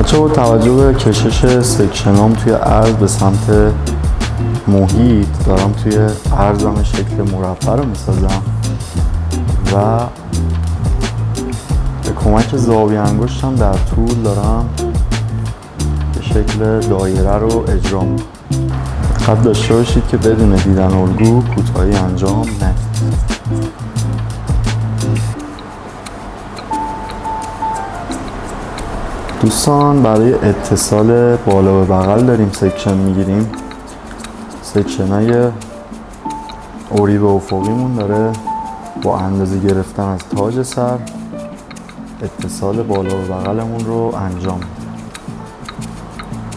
بچه با توجه به کشش سکشنام توی عرض به سمت محیط دارم توی عرضم شکل مربع رو میسازم و به کمک زاویه انگشتم در طول دارم به شکل دایره رو اجرا میکنم. دقت داشته باشید که بدون دیدن الگو کوتاهی انجام ندید. دوستان برای اتصال بالا به بغل داریم سکشن میگیریم. سکشن های اوری به افقیمون داره با اندازه گرفتن از تاج سر اتصال بالا به بغلمون رو انجام میدیم.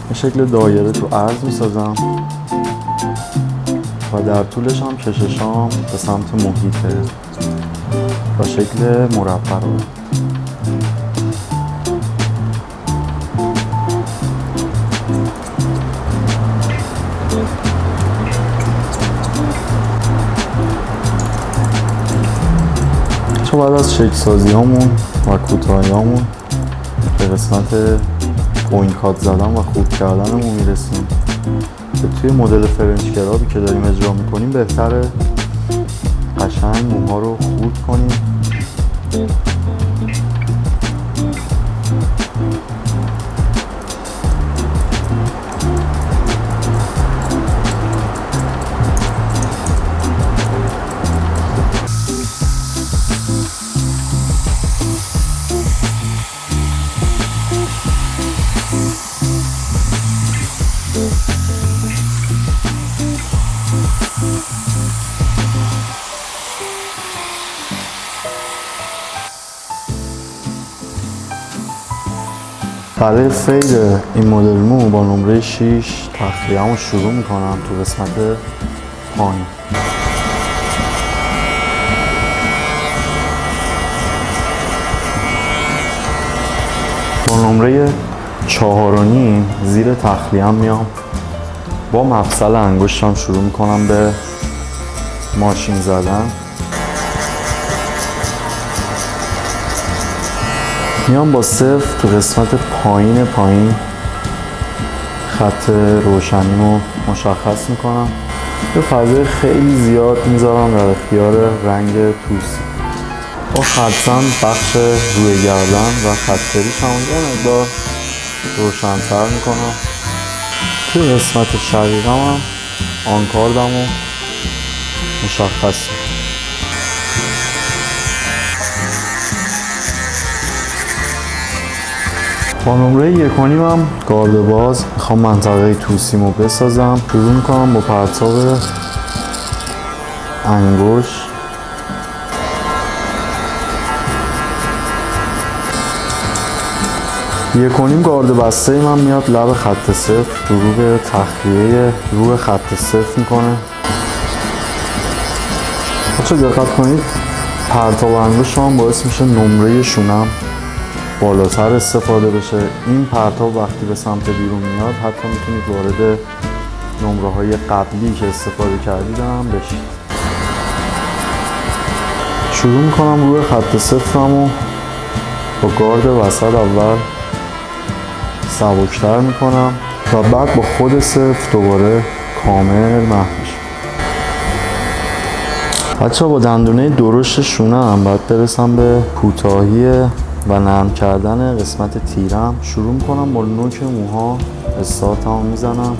به شکل دایره تو عرض میسازم و در طولش هم کششام به سمت محیطه و شکل مربع رو چون بعد از شکل سازی هامون و کوتاهی هامون به قسمت پوینت کات زدن و خوب کردنمون میرسیم که توی مدل فرنچ کرابی که داریم اجرا میکنیم بهتره قشنگ موها رو خورد کنیم برای فید این مدل مو با نمره 6 تخلیه‌مو شروع میکنم تو قسمت پایین. با نمره 4.5 زیر تخلیه‌ام میام با مفصل انگشتم شروع میکنم به ماشین زدن. میام با صفر تو قسمت پایین خط روشنیمو مشخص میکنم. یه فضای خیلی زیاد میذارم در اختیار رنگ توسی. با خطسن بخش روی گردن و خطریش هم یه مقدار روشن‌تر میکنم. توی قسمت شقیقم هم آنکاردمو مشخص میکنم. با نمره 1.5 هم گارد باز میخوام منطقه توسیمو بسازم. شروع میکنم با پرتاب انگشت یکونیم گارد بسته من میاد لب خط صفر شروع به تخلیه روی خط صفر میکنه. بچه دقت کنید پرتاب انگشت هم باعث میشه نمره شونم بالاتر استفاده بشه. این پرتاب وقتی به سمت بیرون میاد حتی میتونید وارد نمره های قبلی که استفاده کردید هم بشید. شروع میکنم روی خط صفرمو با گارد وسط اول سبکتر میکنم و بعد با خود صفر دوباره کامل محو میشم. بچه با دندونه درشت شونم باید برسم به کوتاهی و نرم کردن قسمت تیرم. شروع میکنم با نوک موها استارتمو میزنم.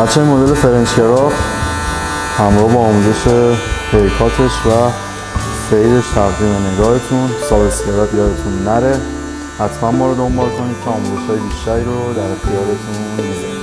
بچه این مدل فرنچ کراب همراه با آموزش پیکاتش و فیدش تقدیم نگاهتون. سابسکرایب یادتون نره، حتما ما رو دنبال کنید که آموزش های بیشتری رو در اختیارتون میذاریم.